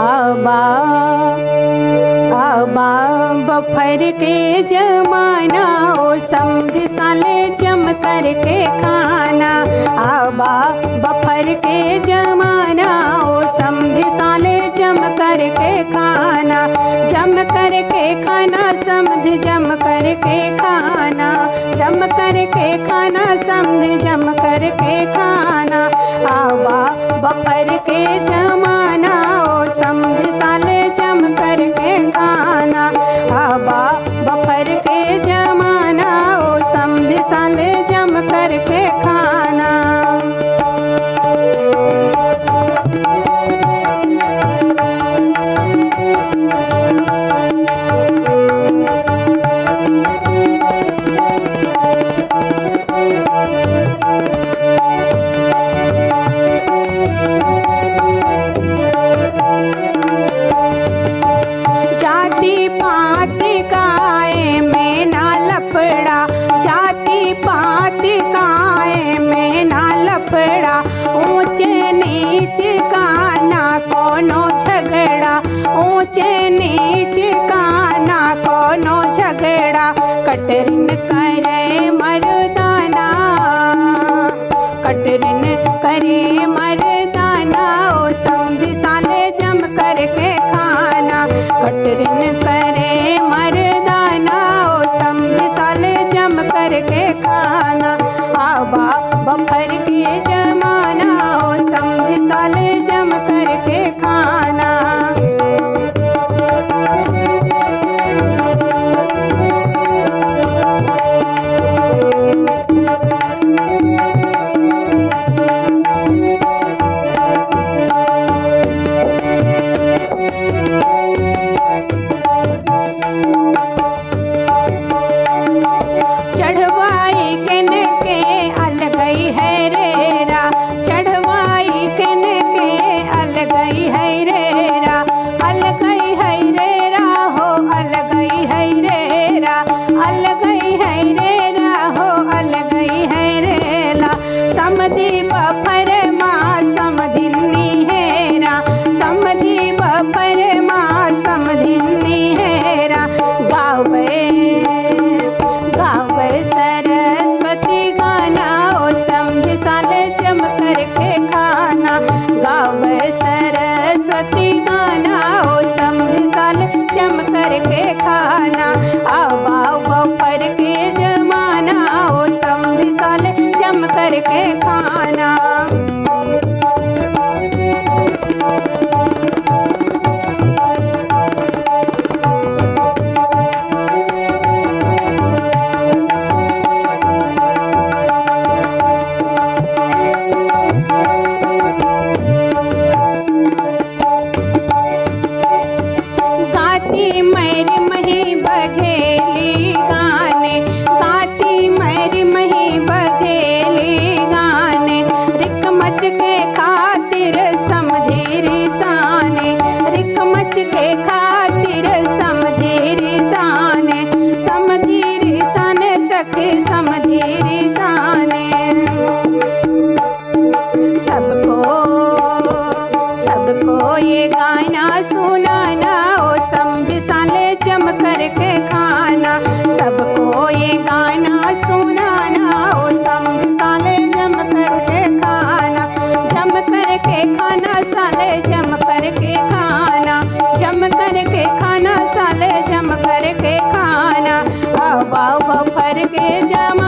आबा आबा बफर के जमाना ओ समझ साले जम करके खाना। आबा बफर के जमाना ओ समझ साले जम करके खाना। जम करके खाना समझ जम करके खाना। जम करके खाना समझ जम करके खाना। आबा बफर के जमाना ओ समझ साले जम करके खाना। आबा बफर के जमाना ओ समझ साले जम करके खाना। जाति पात काए में ना लफड़ा। जाति पात काए में ना लफड़ा। ऊंचे नीच का ना कोनो झगड़ा। ऊंचे नीच का ना कोनो झगड़ा। कटरिन करे मर्दाना। कटरिन करे मर्दाना ओ समझ साले जम करके खाना। कटरिन करे मर्दाना ओ समझ साले जम करके खाना। आबा बफर के जमाना ओ समझ साले जम करके खाना। चढ़वाई किन के अलगई है रेरा। चढ़वाई किन के अलगई है रेरा। अलगई है रेरा हो अलगई है रेरा। अलगई है रेरा हो अलगई है रेला। समधि बफर माँ समधिनी हेरा। समधि बफर माँ समधिनी हेरा। गावे गावे सरस्वती गाना ओ समझ साले जम करके खाना। गावे सरस्वती गाना ओ समझ साले जम करके खाना। आबा बफर के जमाना ओ समझ साले जम करके खाना। गाती मेरी मही बघेली गाने। गाती मेरी मही बघेली गाने। रिक मच के खातिर समधीरी साने। रिक मच के खातिर समधीरी साने। समधीरी साने सखी समधीरी साने। सबको ये गाना सुनाना ओ समझ साले जम करके खाना। सबको ये गाना सुनाना ओ समझ साले जम करके खाना। जम करके खाना साले जम करके खाना। जम करके खाना साले जम करके खाना। आबा बफर के जम